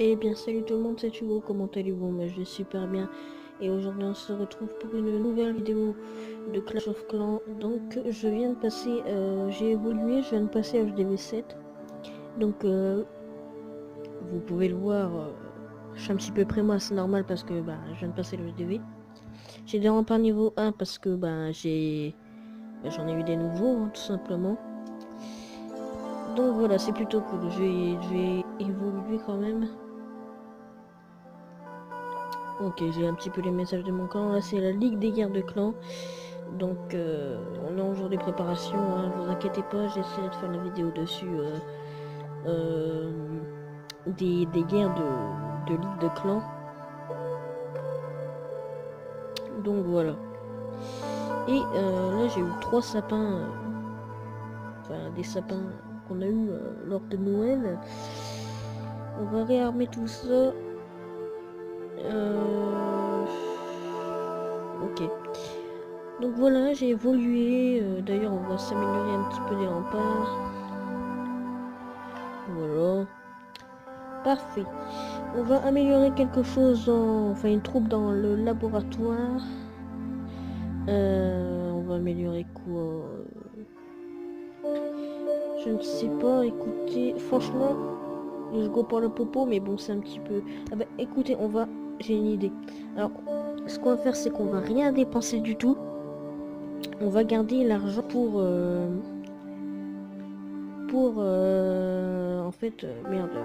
Eh bien salut tout le monde, c'est Hugo, comment allez-vous? Moi je vais super bien et aujourd'hui on se retrouve pour une nouvelle vidéo de Clash of Clans. Donc je viens de passer, j'ai évolué, je viens de passer HDV 7. Donc vous pouvez le voir, je suis un petit peu près moi, c'est normal parce que je viens de passer le HDV. J'ai des remparts niveau 1 parce que j'en ai eu des nouveaux hein, tout simplement. Donc voilà, c'est plutôt cool, je vais évoluer quand même. Ok, j'ai un petit peu les messages de mon clan. Là, c'est la Ligue des guerres de clans. Donc, on est en jour de préparation. Hein, vous inquiétez pas, j'essaierai de faire la vidéo dessus. Euh, des guerres de Ligue de clans. Donc, voilà. Et là, j'ai eu 3 sapins. Enfin, des sapins qu'on a eu lors de Noël. On va réarmer tout ça. Ok. Donc voilà, j'ai évolué. D'ailleurs, on va s'améliorer un petit peu des remparts. Voilà. Parfait. On va améliorer quelque chose enfin une troupe dans le laboratoire. On va améliorer quoi? Je ne sais pas, écoutez, franchement, je go pour le popo, mais bon, c'est un petit peu... Ah bah écoutez, j'ai une idée. Alors, ce qu'on va faire, c'est qu'on va rien dépenser du tout. On va garder l'argent en fait, merde,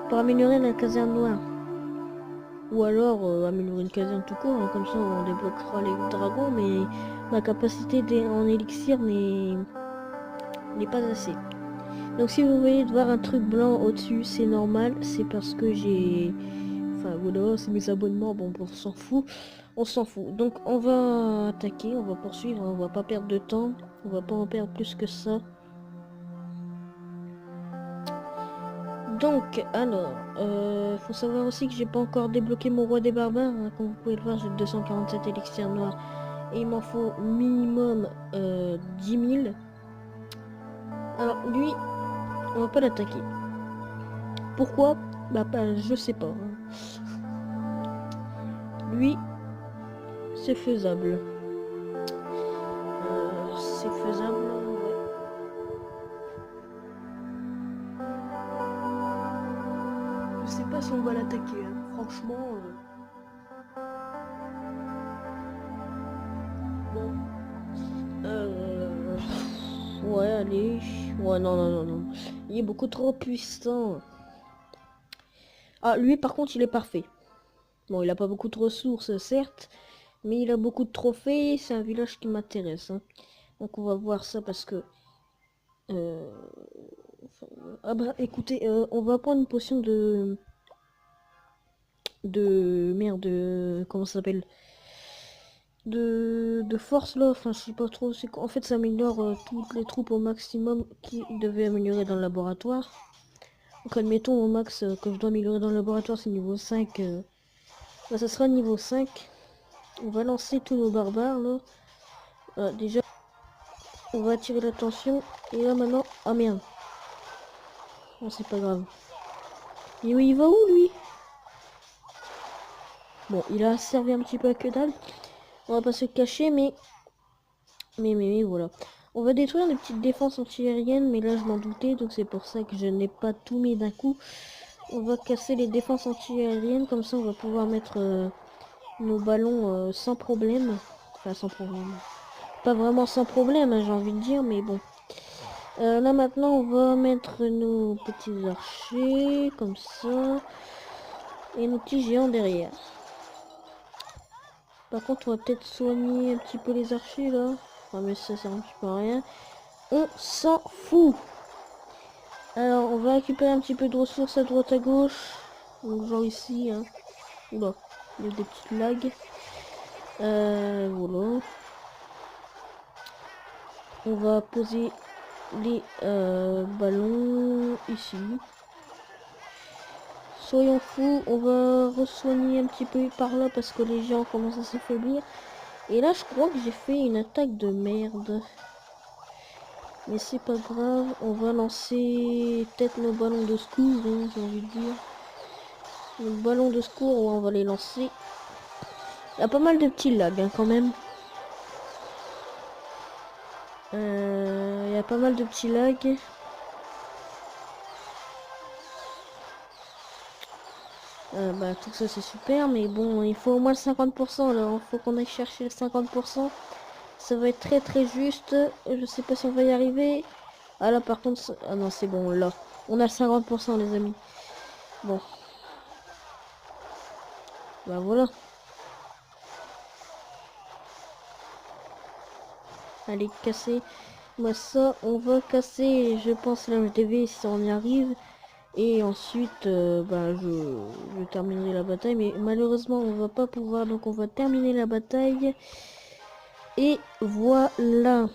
pour améliorer la caserne noire. Ou alors améliorer une caserne tout court, hein, comme ça on débloquera les dragons, mais ma capacité en élixir n'est pas assez. Donc si vous voyez de voir un truc blanc au-dessus, c'est normal, c'est parce que j'ai... Enfin voilà, c'est mes abonnements, bon on s'en fout, on s'en fout. Donc on va attaquer, on va poursuivre, on va pas perdre de temps, on va pas en perdre plus que ça. Donc, alors, faut savoir aussi que j'ai pas encore débloqué mon roi des barbares. Hein. Comme vous pouvez le voir, j'ai 247 élixirs noirs. Et il m'en faut minimum 10 000. Alors, lui, on va pas l'attaquer. Pourquoi? Je sais pas. Hein. Lui, c'est faisable. C'est faisable, ouais. Je sais pas si on va l'attaquer. Hein. Franchement... Bon. Ouais, allez. Ouais, non. Il est beaucoup trop puissant. Ah, lui, par contre, il est parfait. Bon, il a pas beaucoup de ressources, certes. Mais il a beaucoup de trophées. C'est un village qui m'intéresse. Hein. Donc, on va voir ça parce que... Ah bah, écoutez, on va prendre une potion Merde, comment ça s'appelle? De force là, enfin je sais pas trop, c'est en fait ça améliore toutes les troupes au maximum qui devaient améliorer dans le laboratoire. Donc admettons au max que je dois améliorer dans le laboratoire c'est niveau 5. Ça sera niveau 5. On va lancer tous nos barbares là. Déjà on va attirer l'attention. Et là maintenant... Ah merde. Bon c'est pas grave. Et il va où lui? Bon il a servi un petit peu à que dalle. On va pas se cacher mais voilà. On va détruire les petites défenses anti-aériennes, mais là je m'en doutais, donc c'est pour ça que je n'ai pas tout mis d'un coup. On va casser les défenses anti-aériennes, comme ça on va pouvoir mettre nos ballons sans problème. Enfin sans problème. Pas vraiment sans problème, hein, j'ai envie de dire, mais bon. Là maintenant on va mettre nos petits archers, comme ça. Et nos petits géants derrière. Par contre on va peut-être soigner un petit peu les archers là. Enfin mais ça sert un petit peu à rien. On s'en fout. Alors, on va récupérer un petit peu de ressources à droite à gauche. Donc, genre ici. Hein. Oula, il y a des petites lags. Voilà. On va poser les ballons ici. Soyons fous, on va re-soigner un petit peu par là parce que les gens commencent à s'affaiblir. Et là, je crois que j'ai fait une attaque de merde. Mais c'est pas grave, on va lancer peut-être nos ballons de secours, hein, j'ai envie de dire. Nos ballons de secours, ouais, on va les lancer. Il y a pas mal de petits lags hein, quand même. Il y a pas mal de petits lags. Bah tout ça c'est super, mais bon, il faut au moins le 50% là, il faut qu'on aille chercher le 50%. Ça va être très très juste. Je sais pas si on va y arriver. Ah là par contre, ah non c'est bon là. On a le 50% les amis. Bon, bah voilà. Allez, casser. Moi ça, on va casser, je pense, l'HDV si on y arrive. Et ensuite, bah, je terminerai la bataille. Mais malheureusement, on va pas pouvoir. Donc on va terminer la bataille. Et voilà.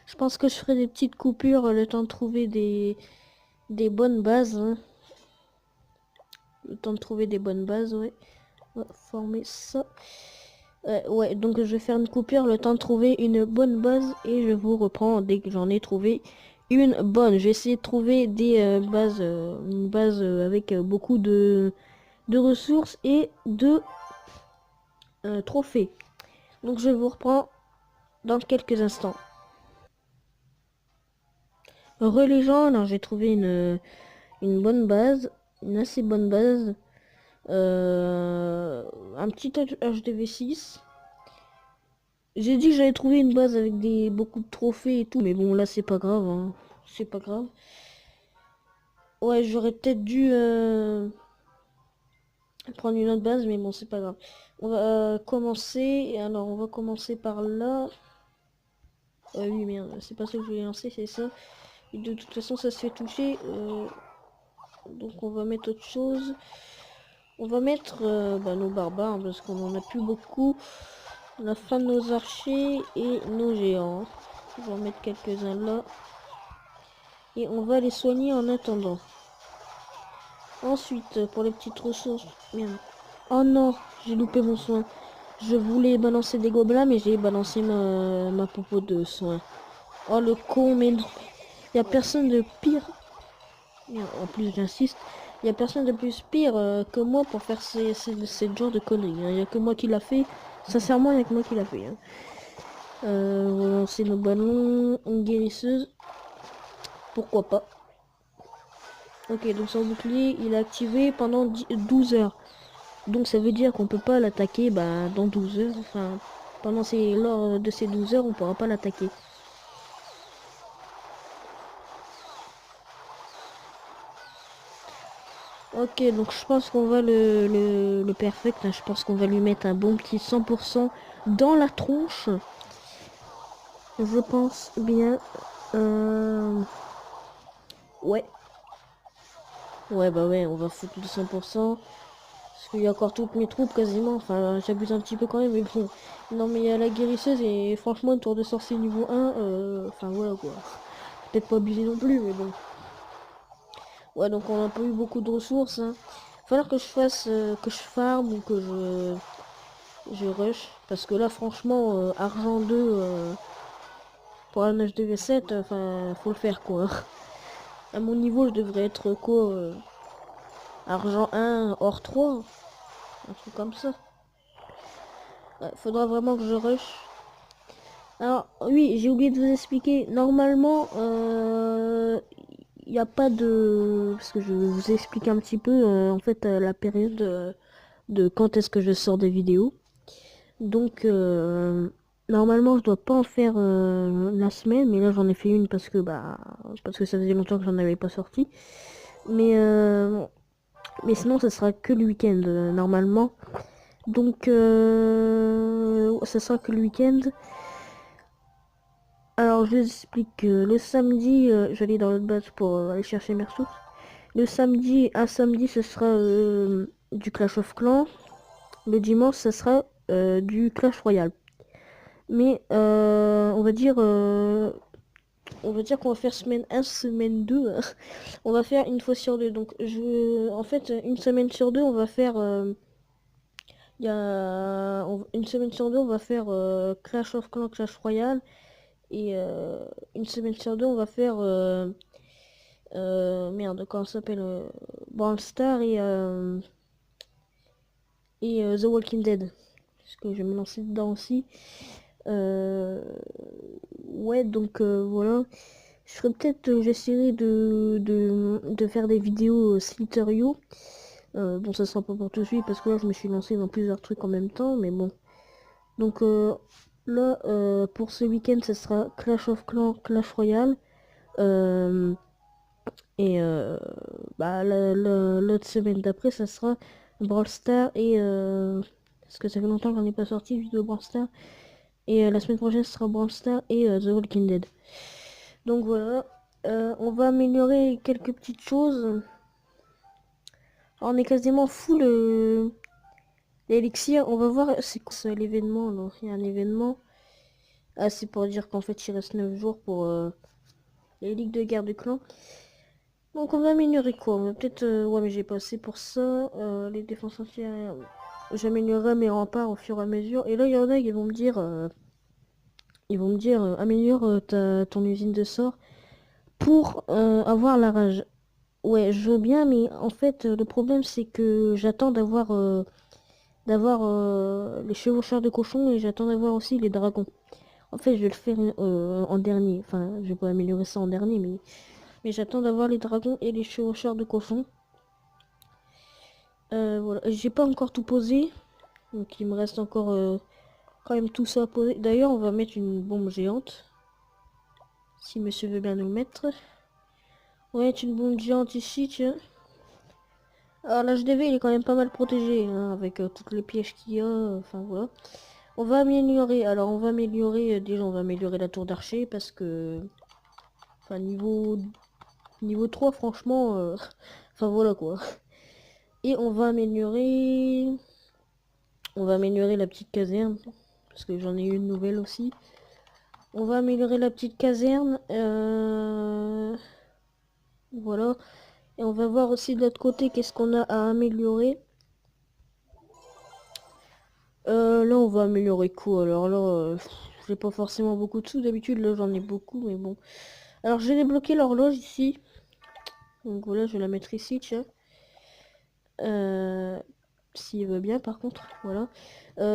Je pense que je ferai des petites coupures le temps de trouver des bonnes bases. Hein. Le temps de trouver des bonnes bases, ouais. On va former ça. Ouais, donc je vais faire une coupure le temps de trouver une bonne base. Et je vous reprends dès que j'en ai trouvé une bonne. Je vais essayer de trouver des bases, une base avec beaucoup de ressources et de trophées. Donc je vous reprends dans quelques instants. Les gens, alors j'ai trouvé une bonne base, une assez bonne base. Un petit HDV6. J'ai dit que j'allais trouver une base avec beaucoup de trophées et tout, mais bon là c'est pas grave, hein. C'est pas grave. Ouais, j'aurais peut-être dû prendre une autre base, mais bon c'est pas grave. On va commencer, alors on va commencer par là. Oui merde, c'est pas ça que je voulais lancer, c'est ça. Et de toute façon ça se fait toucher, donc on va mettre autre chose. On va mettre nos barbares parce qu'on en a plus beaucoup. On a fin de nos archers et nos géants. On va en mettre quelques-uns là. Et on va les soigner en attendant. Ensuite, pour les petites ressources. Merde. Oh non, j'ai loupé mon soin. Je voulais balancer des gobelins, mais j'ai balancé ma popo de soin. Oh le con, mais non. Il n'y a personne de pire. Merde, en plus, j'insiste. Il n'y a personne de plus pire que moi pour faire ce genre de conneries. Il n'y a que moi qui l'a fait. Sincèrement, il n'y a que moi qui l'a fait. Hein. On va lancer nos ballons. Une guérisseuse. Pourquoi pas. Ok, donc son bouclier, il est activé pendant 12 heures. Donc ça veut dire qu'on peut pas l'attaquer dans 12 heures. Enfin, lors de ces 12 heures, on pourra pas l'attaquer. Ok, donc je pense qu'on va le perfect. Hein. Je pense qu'on va lui mettre un bon petit 100% dans la tronche. Je pense bien. Ouais. Ouais, bah ouais, on va foutre le 100%. Parce qu'il y a encore toutes mes troupes quasiment. Enfin, j'abuse un petit peu quand même, mais bon. Non, mais il y a la guérisseuse et franchement, une tour de sorcier niveau 1. Enfin, voilà quoi. Peut-être pas abuser non plus, mais bon. Ouais, donc on n'a pas eu beaucoup de ressources. Hein. Falloir que je fasse, que je farm ou que je rush. Parce que là, franchement, argent 2 pour un HDV7, enfin, faut le faire quoi. À mon niveau, je devrais être quoi argent 1, or 3. Un truc comme ça. Ouais, faudra vraiment que je rush. Alors, oui, j'ai oublié de vous expliquer. Normalement, il n'y a pas de... Parce que je vais vous expliquer un petit peu, en fait, la période de quand est-ce que je sors des vidéos. Donc, normalement, je dois pas en faire la semaine, mais là, j'en ai fait une parce que ça faisait longtemps que j'en avais pas sorti. Mais, mais sinon, ça sera que le week-end, normalement. Donc, ça sera que le week-end. Alors, je vous explique que le samedi, j'allais dans l'autre base pour aller chercher mes ressources. Le samedi, à samedi, ce sera du Clash of Clans. Le dimanche, ce sera du Clash Royale. Mais on va dire qu'on va faire semaine 1, semaine 2. On va faire une fois sur deux. Donc, en fait, une semaine sur deux, on va faire Il y a une semaine sur deux, on va faire Clash of Clans, Clash Royale. Et une semaine sur deux, on va faire merde, comment ça s'appelle Brawl Stars et The Walking Dead. Parce que je vais me lancer dedans aussi. Ouais, donc voilà. Je ferai peut-être, j'essaierai de faire des vidéos Slither.io. Bon, ça sera pas pour tout de suite parce que là, je me suis lancé dans plusieurs trucs en même temps, mais bon. Donc là, pour ce week-end, ça sera Clash of Clans, Clash Royale. Euh, et bah, l'autre semaine d'après, ça sera Brawl Stars et... parce que ça fait longtemps que j'en ai pas sorti de vidéo Brawl Stars. Et la semaine prochaine, ce sera Brawl Stars et The Walking Dead. Donc voilà, on va améliorer quelques petites choses. Alors, on est quasiment full l'élixir. On va voir, c'est quoi l'événement là. Il y a un événement. Ah, c'est pour dire qu'en fait, il reste 9 jours pour les ligues de guerre de clan. Donc on va améliorer quoi? On va peut-être... ouais, mais j'ai passé pour ça. Les défenses antiaériennes. J'améliorerai mes remparts au fur et à mesure. Et là, il y en a qui vont me dire... améliore ton usine de sort pour avoir la rage. Ouais, je veux bien, mais en fait, le problème, c'est que j'attends d'avoir les chevaucheurs de cochon et j'attends d'avoir aussi les dragons. En fait, je vais le faire en dernier. Enfin, je vais pas améliorer ça en dernier, mais j'attends d'avoir les dragons et les chevaucheurs de cochon. Voilà, j'ai pas encore tout posé. Donc, il me reste encore quand même tout ça à poser. D'ailleurs, on va mettre une bombe géante. Si monsieur veut bien nous le mettre. On va mettre une bombe géante ici, tiens. Alors l'HDV il est quand même pas mal protégé hein, avec toutes les pièges qu'il y a, enfin voilà. On va améliorer, alors on va améliorer, déjà on va améliorer la tour d'archer parce que... Enfin niveau 3 franchement, enfin voilà quoi. Et on va améliorer... On va améliorer la petite caserne, parce que j'en ai une nouvelle aussi. On va améliorer la petite caserne, voilà. Et on va voir aussi de l'autre côté qu'est-ce qu'on a à améliorer. Là, on va améliorer quoi? Alors là, j'ai pas forcément beaucoup de sous. D'habitude, là, j'en ai beaucoup, mais bon. Alors, j'ai débloqué l'horloge ici. Donc voilà, je vais la mettre ici, tiens. S'il veut bien, par contre, voilà.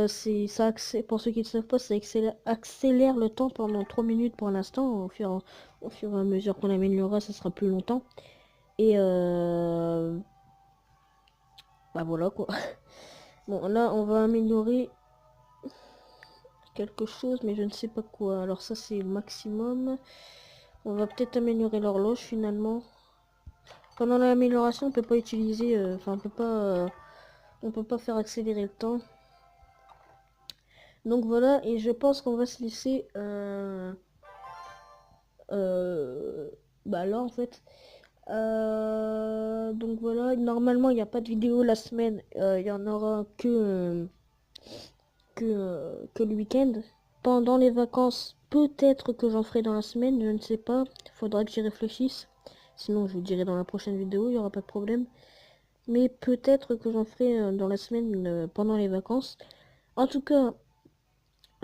C'est ça, pour ceux qui ne savent pas, ça accélère le temps pendant 3 minutes pour l'instant. Au fur et à mesure qu'on améliorera, ça sera plus longtemps. Et bah voilà quoi. Bon, là, on va améliorer quelque chose, mais je ne sais pas quoi. Alors ça, c'est maximum. On va peut-être améliorer l'horloge finalement. Pendant l'amélioration, on peut pas utiliser, enfin on peut pas faire accélérer le temps. Donc voilà, et je pense qu'on va se laisser, bah là en fait. Donc voilà, normalement il n'y a pas de vidéo la semaine, il y en aura que le week-end. Pendant les vacances, peut-être que j'en ferai dans la semaine, je ne sais pas. Il faudra que j'y réfléchisse. Sinon, je vous dirai dans la prochaine vidéo, il n'y aura pas de problème. Mais peut-être que j'en ferai dans la semaine pendant les vacances. En tout cas,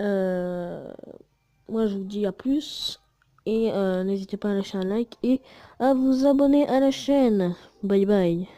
euh, moi je vous dis à plus. Et n'hésitez pas à lâcher un like et à vous abonner à la chaîne. Bye bye.